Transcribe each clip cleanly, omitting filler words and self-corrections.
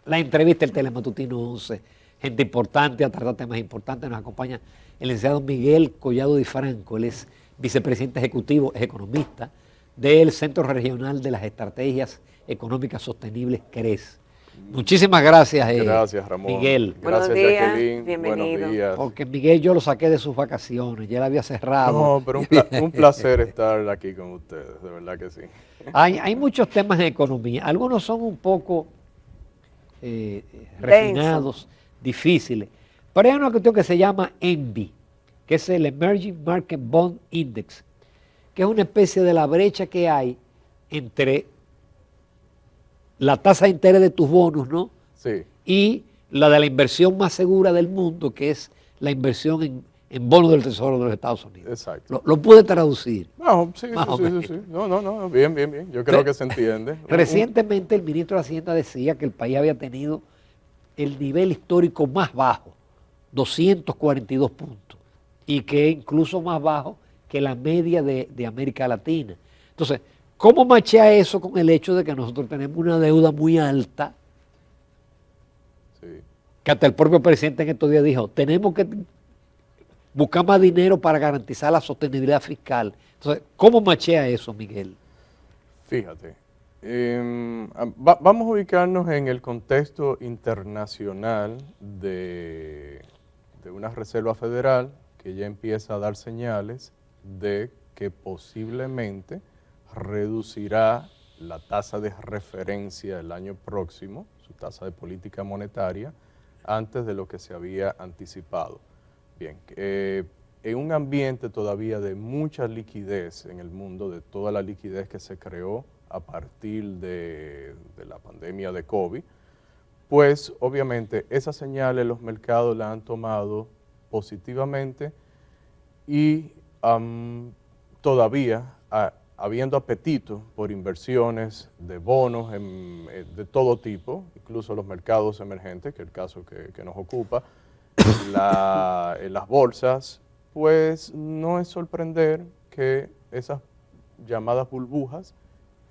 la entrevista del Telematutino 11. Gente importante, a tratar temas importantes. Nos acompaña el licenciado Miguel Collado Di Franco. Él es vicepresidente ejecutivo, es economista del Centro Regional de las Estrategias Económicas Sostenibles, CRES. Muchísimas gracias, Gracias, Ramón. Miguel. Gracias, Buenos días, Jacqueline. bienvenido. Buenos días. Porque Miguel yo lo saqué de sus vacaciones, ya él había cerrado. No, pero un placer estar aquí con ustedes, de verdad que sí. Hay muchos temas en economía, algunos son un poco refinados, difíciles, pero hay una cuestión que se llama ENVI, que es el Emerging Market Bond Index, que es una especie de la brecha que hay entre la tasa de interés de tus bonos, ¿no? Sí. Y la de la inversión más segura del mundo, que es la inversión en bonos del Tesoro de los Estados Unidos. Exacto. Lo pude traducir. No, sí, Más o menos. sí. No, bien. Yo creo que se entiende. Recientemente el ministro de Hacienda decía que el país había tenido el nivel histórico más bajo, 242 puntos, y que incluso más bajo que la media de América Latina. Entonces, ¿cómo machea eso con el hecho de que nosotros tenemos una deuda muy alta? Sí. Que hasta el propio presidente en estos días dijo, tenemos que buscar más dinero para garantizar la sostenibilidad fiscal. Entonces, ¿cómo machea eso, Miguel? Fíjate, vamos a ubicarnos en el contexto internacional de una reserva federal que ya empieza a dar señales de que posiblemente reducirá la tasa de referencia el año próximo, su tasa de política monetaria, antes de lo que se había anticipado. Bien, en un ambiente todavía de mucha liquidez en el mundo, de toda la liquidez que se creó a partir de la pandemia de COVID, pues obviamente esas señales los mercados la han tomado positivamente y todavía habiendo apetito por inversiones de bonos de todo tipo, incluso los mercados emergentes, que es el caso que nos ocupa, en las bolsas, pues no es sorprender que esas llamadas burbujas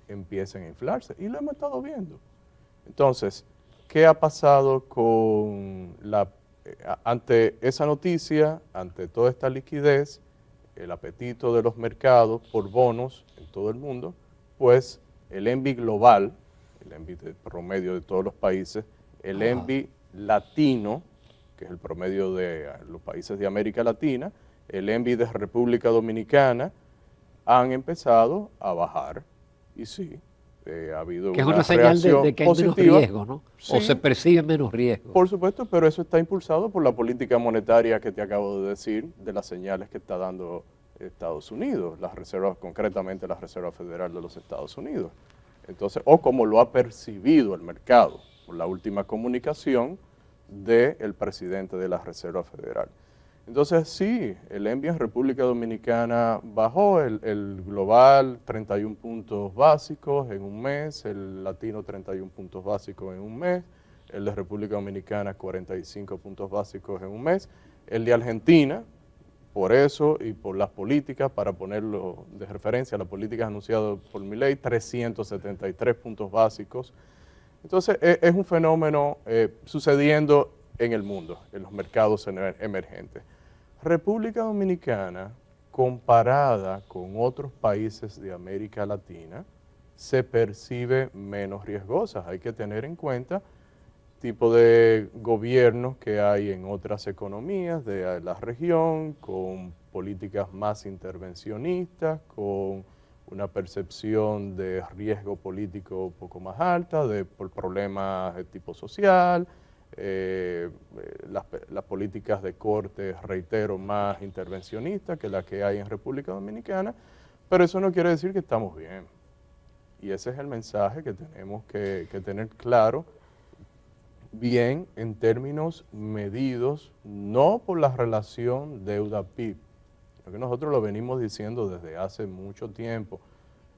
empiecen a inflarse. Y lo hemos estado viendo. Entonces, ¿qué ha pasado ante esa noticia, ante toda esta liquidez, el apetito de los mercados por bonos en todo el mundo? Pues el ENVI global, el ENVI de promedio de todos los países, el ENVI latino, que es el promedio de los países de América Latina, el ENVI de República Dominicana, han empezado a bajar. Y sí, ha habido que es una una señal reacción de que hay menos positiva. riesgo, ¿no? Sí, O se percibe menos riesgo. por supuesto, pero eso está impulsado por la política monetaria que te acabo de decir, de las señales que está dando Estados Unidos, las reservas, concretamente la Reserva Federal de los Estados Unidos. Entonces, o como lo ha percibido el mercado, por la última comunicación del presidente de la Reserva Federal. Entonces, sí, el ENVI en República Dominicana bajó, el global 31 puntos básicos en un mes, el latino 31 puntos básicos en un mes, el de República Dominicana 45 puntos básicos en un mes, el de Argentina, por eso y por las políticas, para ponerlo de referencia, las políticas anunciadas por Milei, 373 puntos básicos. Entonces, es un fenómeno sucediendo en el mundo, en los mercados emergentes. República Dominicana, comparada con otros países de América Latina, se percibe menos riesgosa. Hay que tener en cuenta tipo de gobiernos que hay en otras economías de la región, con políticas más intervencionistas, con una percepción de riesgo político un poco más alta, por problemas de tipo social, las políticas de corte, reitero, más intervencionistas que las que hay en República Dominicana, pero eso no quiere decir que estamos bien. Y ese es el mensaje que tenemos que tener claro, bien en términos medidos, no por la relación deuda-PIB, porque nosotros lo venimos diciendo desde hace mucho tiempo.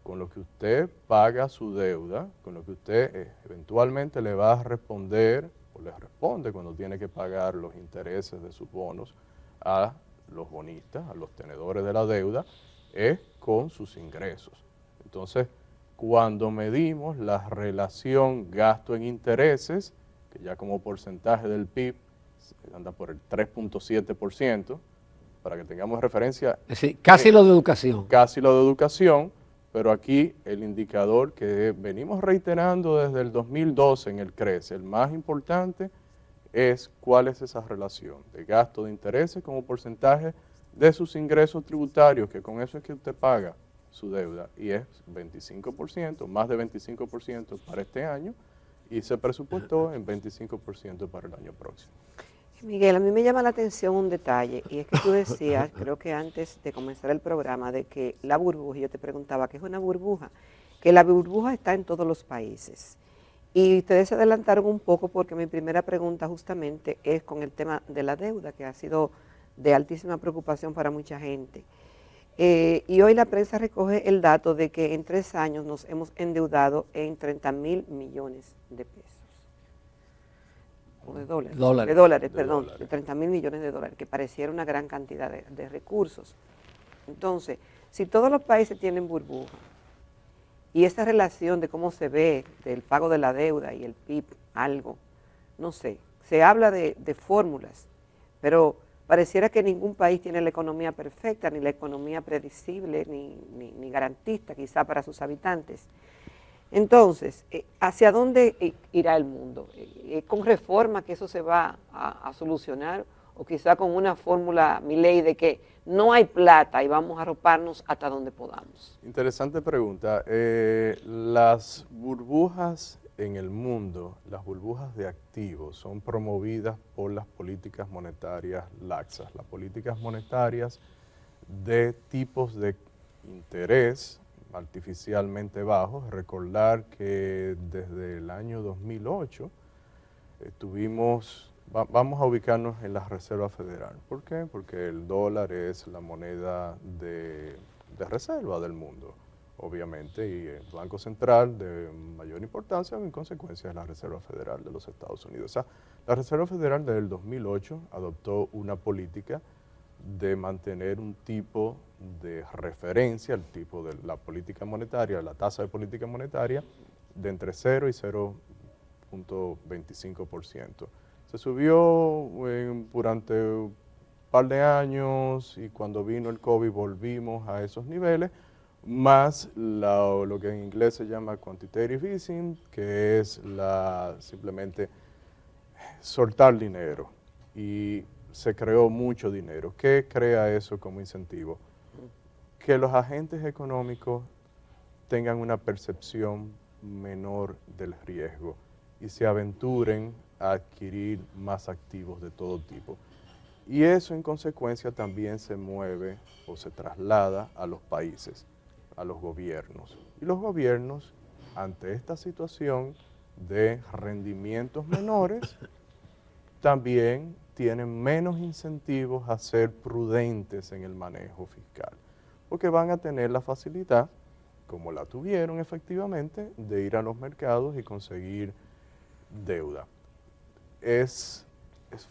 Con lo que usted paga su deuda, con lo que usted eventualmente le va a responder o le responde cuando tiene que pagar los intereses de sus bonos a los bonistas, a los tenedores de la deuda, es con sus ingresos. Entonces, cuando medimos la relación gasto en intereses, que ya como porcentaje del PIB anda por el 3.7%, para que tengamos referencia. Es decir, casi lo de educación. Casi lo de educación, pero aquí el indicador que venimos reiterando desde el 2012 en el CRECE, el más importante es cuál es esa relación de gasto de intereses como porcentaje de sus ingresos tributarios, que con eso es que usted paga su deuda, y es 25%, más de 25% para este año, y se presupuestó en 25% para el año próximo. Miguel, a mí me llama la atención un detalle, y es que tú decías, creo que antes de comenzar el programa, de que la burbuja, y yo te preguntaba, ¿qué es una burbuja? Que la burbuja está en todos los países. Y ustedes se adelantaron un poco porque mi primera pregunta justamente es con el tema de la deuda, que ha sido de altísima preocupación para mucha gente. Y hoy la prensa recoge el dato de que en 3 años nos hemos endeudado en 30.000 millones de pesos. O de dólares. Dólares. De dólares, perdón, de 30.000 millones de dólares, que pareciera una gran cantidad de recursos. Entonces, si todos los países tienen burbuja, y esa relación de cómo se ve del pago de la deuda y el PIB, algo, no sé, se habla de fórmulas, pero pareciera que ningún país tiene la economía perfecta, ni la economía predecible, ni garantista quizá para sus habitantes. Entonces, ¿hacia dónde irá el mundo? ¿Con reforma que eso se va a solucionar? ¿O quizá con una fórmula Milei de que no hay plata y vamos a arroparnos hasta donde podamos? Interesante pregunta. Las burbujas en el mundo, las burbujas de activos, son promovidas por las políticas monetarias laxas, las políticas monetarias de tipos de interés artificialmente bajos. Recordar que desde el año 2008 vamos a ubicarnos en la Reserva Federal. ¿Por qué? Porque el dólar es la moneda de reserva del mundo, obviamente, y el Banco Central de mayor importancia, en consecuencia, es la Reserva Federal de los Estados Unidos. O sea, la Reserva Federal desde el 2008 adoptó una política de mantener un tipo de referencia, el tipo de la política monetaria, la tasa de política monetaria, de entre 0 y 0.25%. Se subió durante un par de años y cuando vino el COVID volvimos a esos niveles, más lo que en inglés se llama quantitative easing, que es simplemente soltar dinero, y se creó mucho dinero. ¿Qué crea eso como incentivo? Que los agentes económicos tengan una percepción menor del riesgo y se aventuren a adquirir más activos de todo tipo. Y eso en consecuencia también se mueve o se traslada a los países, a los gobiernos. Y los gobiernos, ante esta situación de rendimientos menores, también tienen menos incentivos a ser prudentes en el manejo fiscal, porque van a tener la facilidad, como la tuvieron efectivamente, de ir a los mercados y conseguir deuda. Es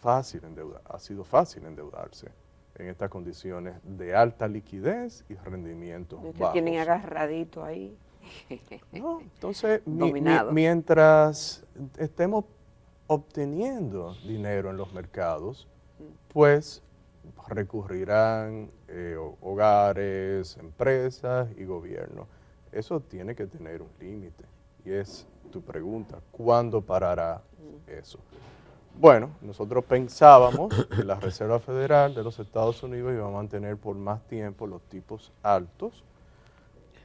fácil endeudar, ha sido fácil endeudarse en estas condiciones de alta liquidez y rendimientos bajos. Tienen agarradito ahí. No, entonces, Dominado. mientras estemos obteniendo dinero en los mercados, pues recurrirán hogares, empresas y gobiernos. Eso tiene que tener un límite, y es tu pregunta, ¿cuándo parará eso? Bueno, nosotros pensábamos que la Reserva Federal de los Estados Unidos iba a mantener por más tiempo los tipos altos,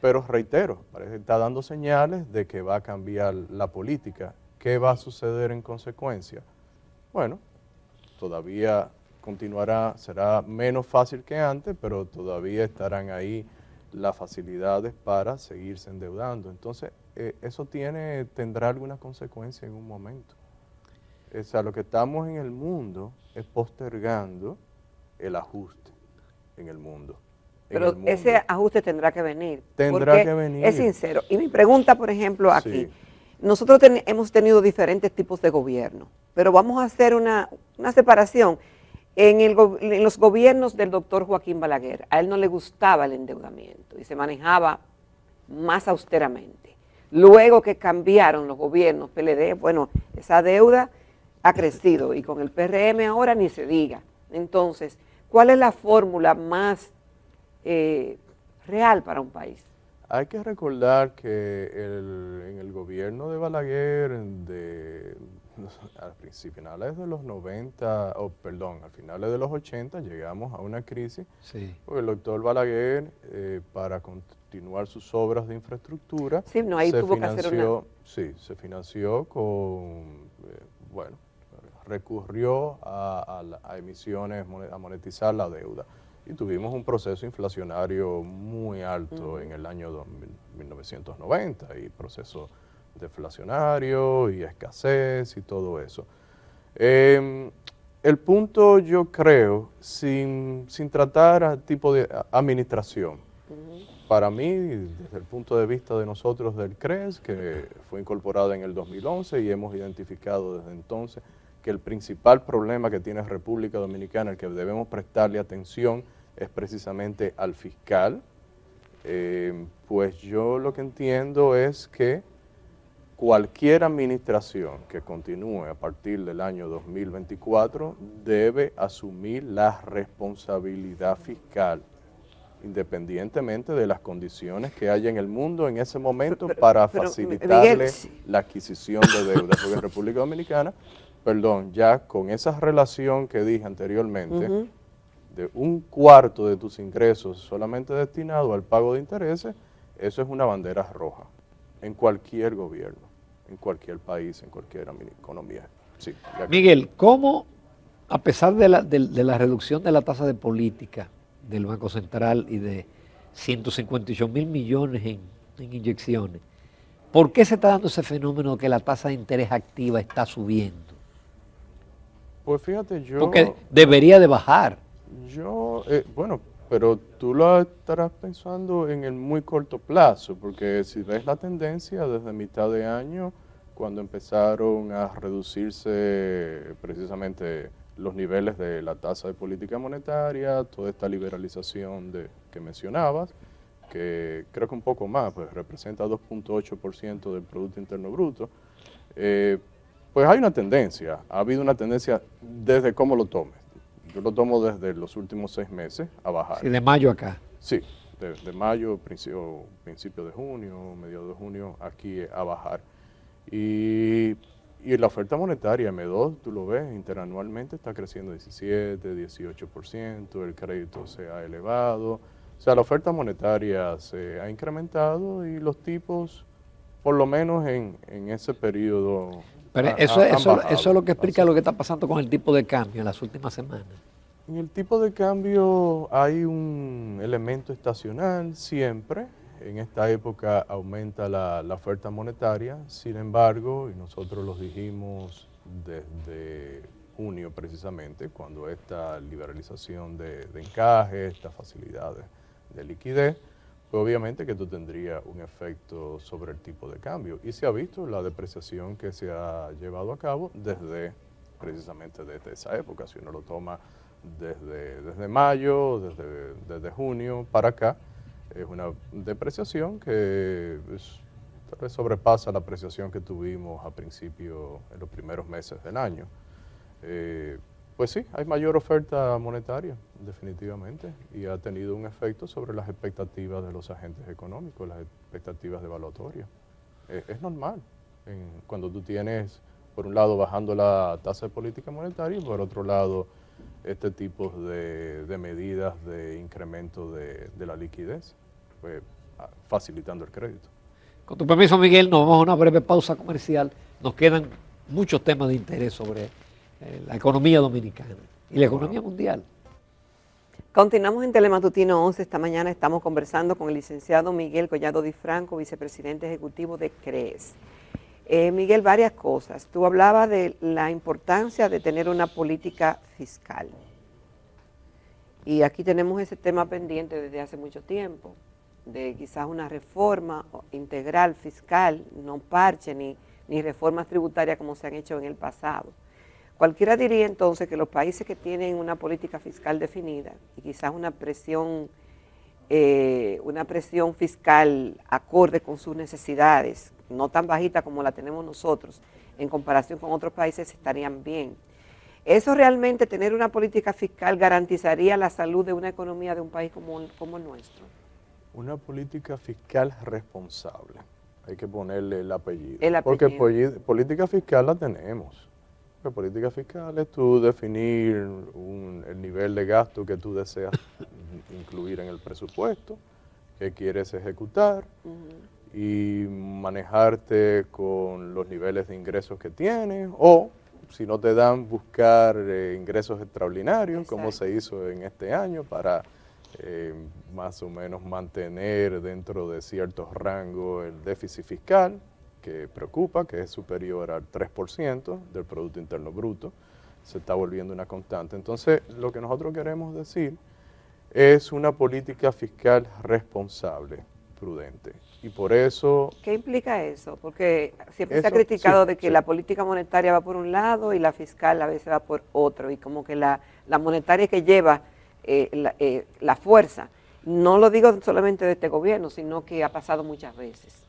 pero reitero, parece que está dando señales de que va a cambiar la política. ¿Qué va a suceder en consecuencia? Bueno, todavía continuará, será menos fácil que antes, pero todavía estarán ahí las facilidades para seguirse endeudando. Entonces, eso tendrá alguna consecuencia en un momento. O sea, lo que estamos en el mundo es postergando el ajuste en el mundo. Pero ese ajuste tendrá que venir. Tendrá que venir. Es sincero. Y mi pregunta, por ejemplo, aquí. Sí. Nosotros hemos tenido diferentes tipos de gobierno, pero vamos a hacer una separación. En los gobiernos del doctor Joaquín Balaguer, a él no le gustaba el endeudamiento y se manejaba más austeramente. Luego que cambiaron los gobiernos PLD, bueno, esa deuda ha crecido y con el PRM ahora ni se diga. Entonces, ¿cuál es la fórmula más real para un país? Hay que recordar que en el gobierno de Balaguer, al finales de los 90, al finales de los 80, llegamos a una crisis, Sí. porque el doctor Balaguer, para continuar sus obras de infraestructura, Sí, no, ahí tuvo que hacer se financió bueno, recurrió a emisiones, a monetizar la deuda. Y tuvimos un proceso inflacionario muy alto en el año 1990, y proceso deflacionario y escasez y todo eso. El punto, yo creo, sin tratar a tipo de administración, para mí, desde el punto de vista de nosotros del CRES, que fue incorporado en el 2011 y hemos identificado desde entonces que el principal problema que tiene República Dominicana, el que debemos prestarle atención, es precisamente al fiscal. Pues yo lo que entiendo es que cualquier administración que continúe a partir del año 2024 debe asumir la responsabilidad fiscal, independientemente de las condiciones que haya en el mundo en ese momento, para facilitarle Miguel, la adquisición de deuda, porque en República Dominicana, ya con esa relación que dije anteriormente, de un cuarto de tus ingresos solamente destinado al pago de intereses, eso es una bandera roja en cualquier gobierno, en cualquier país, en cualquier economía. Sí, Miguel, ¿cómo, a pesar de la reducción de la tasa de política del Banco Central y de 158.000 millones en inyecciones, por qué se está dando ese fenómeno de que la tasa de interés activa está subiendo? Pues fíjate, porque debería de bajar. Bueno, pero tú lo estarás pensando en el muy corto plazo, porque si ves la tendencia desde mitad de año, cuando empezaron a reducirse precisamente los niveles de la tasa de política monetaria, toda esta liberalización que mencionabas, que creo que un poco más, pues representa 2.8% del Producto Interno Bruto, pues hay una tendencia, ha habido una tendencia desde cómo lo tomes. Yo lo tomo desde los últimos 6 meses a bajar. Sí, de mayo acá. Sí, de mayo, principio de junio, mediados de junio, aquí a bajar. Y la oferta monetaria M2, tú lo ves, interanualmente está creciendo 17, 18%, el crédito se ha elevado. O sea, la oferta monetaria se ha incrementado y los tipos, por lo menos en ese periodo, pero eso es lo que explica lo que está pasando con el tipo de cambio en las últimas semanas. En el tipo de cambio hay un elemento estacional siempre. En esta época aumenta la oferta monetaria, sin embargo, y nosotros lo dijimos desde junio precisamente, cuando esta liberalización de encaje, estas facilidades de liquidez, pues obviamente que esto tendría un efecto sobre el tipo de cambio. Y se ha visto la depreciación que se ha llevado a cabo precisamente desde esa época. Si uno lo toma desde mayo, desde junio para acá, es una depreciación que sobrepasa la apreciación que tuvimos en los primeros meses del año. Pues sí, hay mayor oferta monetaria, definitivamente, y ha tenido un efecto sobre las expectativas de los agentes económicos, las expectativas de evaluatoria. Es normal, cuando tú tienes, por un lado, bajando la tasa de política monetaria y por otro lado, este tipo de medidas de incremento de la liquidez, pues, facilitando el crédito. Con tu permiso, Miguel, nos vamos a una breve pausa comercial. Nos quedan muchos temas de interés sobre la economía dominicana y la economía mundial. Continuamos en Telematutino 11. Esta mañana estamos conversando con el licenciado Miguel Collado Di Franco, vicepresidente ejecutivo de CRES. Miguel, varias cosas. Tú hablabas de la importancia de tener una política fiscal. Y aquí tenemos ese tema pendiente desde hace mucho tiempo, de quizás una reforma integral fiscal, no parche ni reformas tributarias como se han hecho en el pasado. Cualquiera diría entonces que los países que tienen una política fiscal definida y quizás una presión fiscal acorde con sus necesidades, no tan bajita como la tenemos nosotros, en comparación con otros países estarían bien. ¿Eso realmente, tener una política fiscal, garantizaría la salud de una economía de un país como el nuestro? Una política fiscal responsable. Hay que ponerle el apellido. El Porque apellido. política fiscal la tenemos. La política fiscal es tú definir el nivel de gasto que tú deseas incluir en el presupuesto, que quieres ejecutar, y manejarte con los niveles de ingresos que tienes, o si no te dan, buscar ingresos extraordinarios, como se hizo en este año, para más o menos mantener dentro de ciertos rangos el déficit fiscal, que preocupa, que es superior al 3% del Producto Interno Bruto, se está volviendo una constante. Entonces, lo que nosotros queremos decir es una política fiscal responsable, prudente. Y por eso... ¿Qué implica eso? Porque siempre se ha criticado de que la política monetaria va por un lado y la fiscal a veces va por otro, y como que la monetaria que lleva la fuerza. No lo digo solamente de este gobierno, sino que ha pasado muchas veces.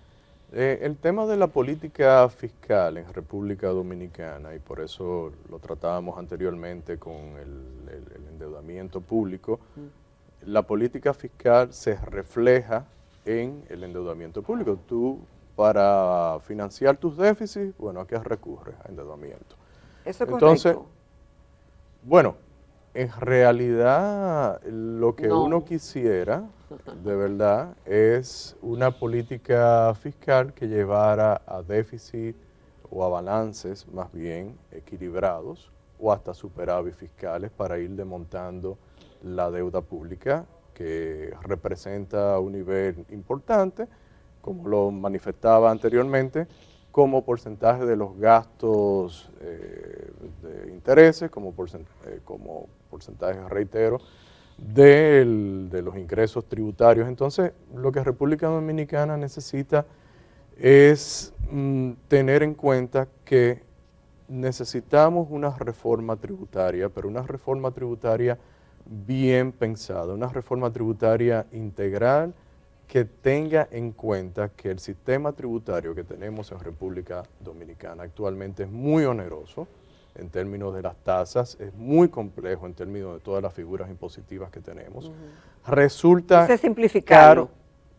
El tema de la política fiscal en República Dominicana, y por eso lo tratábamos anteriormente con el endeudamiento público, la política fiscal se refleja en el endeudamiento público. Tú, para financiar tus déficits, bueno, ¿a qué recurres? A endeudamiento. ¿Eso es Entonces, correcto? bueno, en realidad lo que uno quisiera, de verdad, es una política fiscal que llevara a déficit o a balances más bien equilibrados, o hasta superávit fiscales, para ir desmontando la deuda pública, que representa un nivel importante, como lo manifestaba anteriormente, como porcentaje de los gastos de intereses, como porcentaje, reitero, de los ingresos tributarios. Entonces, lo que República Dominicana necesita es tener en cuenta que necesitamos una reforma tributaria, pero una reforma tributaria bien pensada, una reforma tributaria integral, que tenga en cuenta que el sistema tributario que tenemos en República Dominicana actualmente es muy oneroso en términos de las tasas, es muy complejo en términos de todas las figuras impositivas que tenemos. Resulta simplificarlo. caro,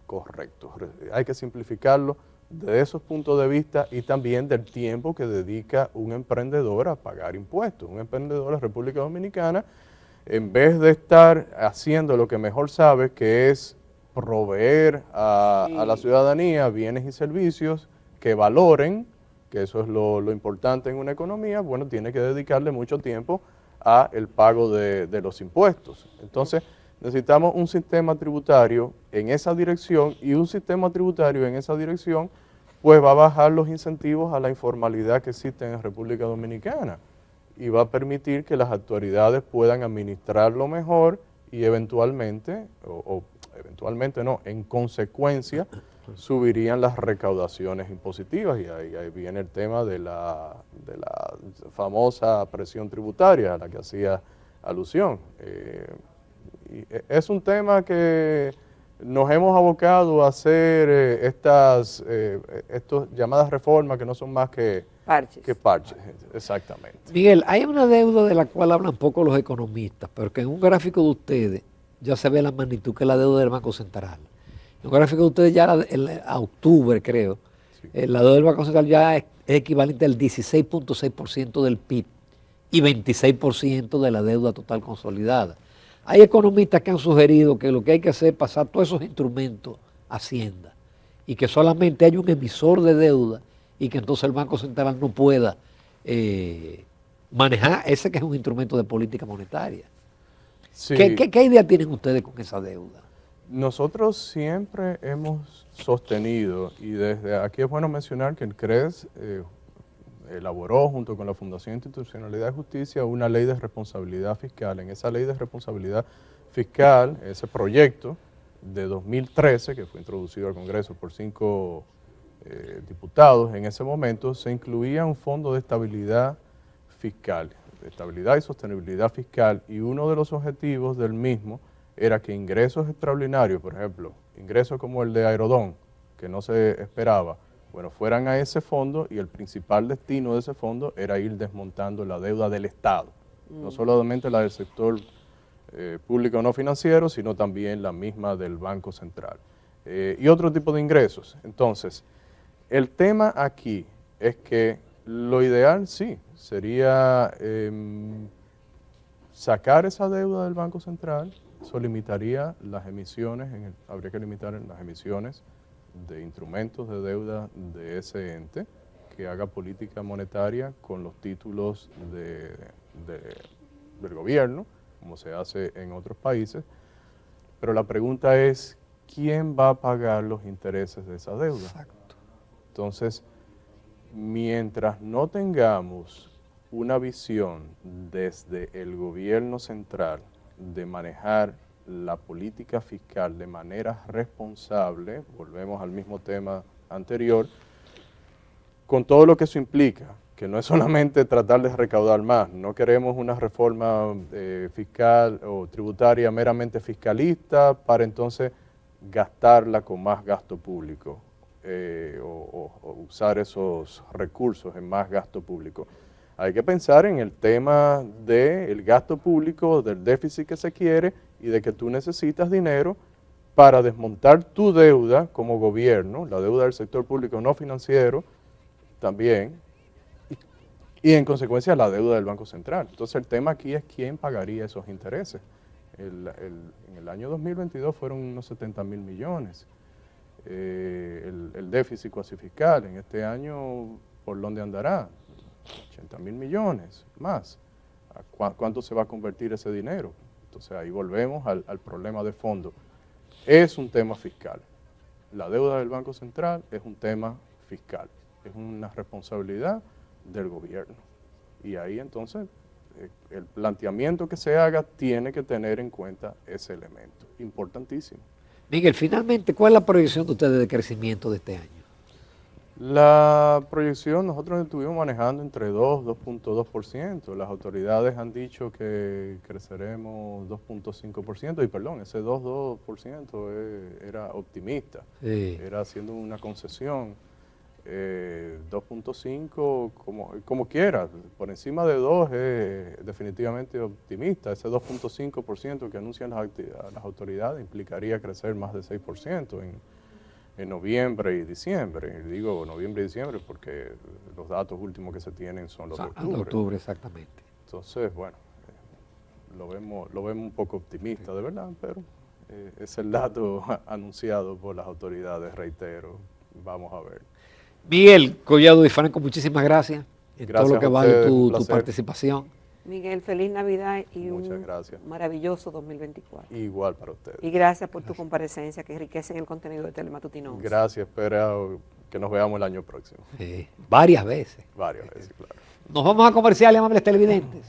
correcto, hay que simplificarlo de esos puntos de vista, y también del tiempo que dedica un emprendedor a pagar impuestos. Un emprendedor en República Dominicana, en vez de estar haciendo lo que mejor sabe, que es proveer a la ciudadanía bienes y servicios que valoren, que eso es lo importante en una economía, bueno, tiene que dedicarle mucho tiempo a el pago de los impuestos. Entonces, necesitamos un sistema tributario en esa dirección, y un sistema tributario en esa dirección pues va a bajar los incentivos a la informalidad que existe en República Dominicana, y va a permitir que las autoridades puedan administrarlo mejor, y eventualmente, eventualmente no, en consecuencia, subirían las recaudaciones impositivas, y ahí viene el tema de la famosa presión tributaria a la que hacía alusión. Y es un tema que nos hemos abocado a hacer estas llamadas reformas, que no son más que parches, exactamente. Miguel, hay una deuda de la cual hablan poco los economistas, pero que en un gráfico de ustedes ya se ve la magnitud, que es la deuda del Banco Central. En un gráfico de ustedes ya a octubre, creo, la deuda del Banco Central ya es equivalente al 16.6% del PIB y 26% de la deuda total consolidada. Hay economistas que han sugerido que lo que hay que hacer es pasar todos esos instrumentos a Hacienda, y que solamente hay un emisor de deuda, y que entonces el Banco Central no pueda manejar ese, que es un instrumento de política monetaria. Sí. ¿Qué idea tienen ustedes con esa deuda? Nosotros siempre hemos sostenido, y desde aquí es bueno mencionar que el CRES elaboró junto con la Fundación Institucionalidad de Justicia una ley de responsabilidad fiscal. En esa ley de responsabilidad fiscal, ese proyecto de 2013, que fue introducido al Congreso por 5 diputados en ese momento, se incluía un fondo de estabilidad fiscal, de estabilidad y sostenibilidad fiscal, y uno de los objetivos del mismo era que ingresos extraordinarios, por ejemplo, ingresos como el de Aerodón, que no se esperaba, bueno, fueran a ese fondo y el principal destino de ese fondo era ir desmontando la deuda del Estado, no solamente la del sector público no financiero, sino también la misma del Banco Central y otro tipo de ingresos. Entonces, el tema aquí es que lo ideal sí sería sacar esa deuda del Banco Central. Eso limitaría las emisiones, habría que limitar las emisiones de instrumentos de deuda de ese ente que haga política monetaria con los títulos del gobierno, como se hace en otros países. Pero la pregunta es, ¿quién va a pagar los intereses de esa deuda? Exacto. Entonces, mientras no tengamos una visión desde el gobierno central de manejar la política fiscal de manera responsable, volvemos al mismo tema anterior, con todo lo que eso implica, que no es solamente tratar de recaudar más, no queremos una reforma fiscal o tributaria meramente fiscalista para entonces gastarla con más gasto público o usar esos recursos en más gasto público. Hay que pensar en el tema del gasto público, del déficit que se quiere y de que tú necesitas dinero para desmontar tu deuda como gobierno, la deuda del sector público no financiero también, y en consecuencia la deuda del Banco Central. Entonces el tema aquí es quién pagaría esos intereses. En el año 2022 fueron unos 70.000 millones el déficit cuasi fiscal. En este año, ¿por dónde andará? 80.000 millones más. ¿Cuánto se va a convertir ese dinero? Entonces ahí volvemos al problema de fondo. Es un tema fiscal. La deuda del Banco Central es un tema fiscal. Es una responsabilidad del gobierno. Y ahí entonces el planteamiento que se haga tiene que tener en cuenta ese elemento. Importantísimo. Miguel, finalmente, ¿cuál es la proyección de ustedes de crecimiento de este año? La proyección nosotros estuvimos manejando entre 2 y 2.2%. Las autoridades han dicho que creceremos 2.5%, y perdón, ese 2% era optimista, Sí. era haciendo una concesión. 2.5 como quiera, por encima de 2 es definitivamente optimista. Ese 2.5% que anuncian las autoridades implicaría crecer más de 6% en noviembre y diciembre. Y digo noviembre y diciembre porque los datos últimos que se tienen son los de octubre. Octubre, exactamente. Entonces, bueno, lo vemos un poco optimista, de verdad, pero es el dato anunciado por las autoridades, reitero. Vamos a ver. Miguel Collado Di Franco, muchísimas gracias en Gracias todo lo que a vale ustedes, un tu placer. participación. Miguel, feliz Navidad y Muchas gracias. maravilloso 2024. Igual para ustedes. Y gracias por tu comparecencia que enriquece el contenido de Telematutino. Gracias, espero que nos veamos el año próximo. Varias veces. Varias veces, claro. Nos vamos a comerciales, amables televidentes.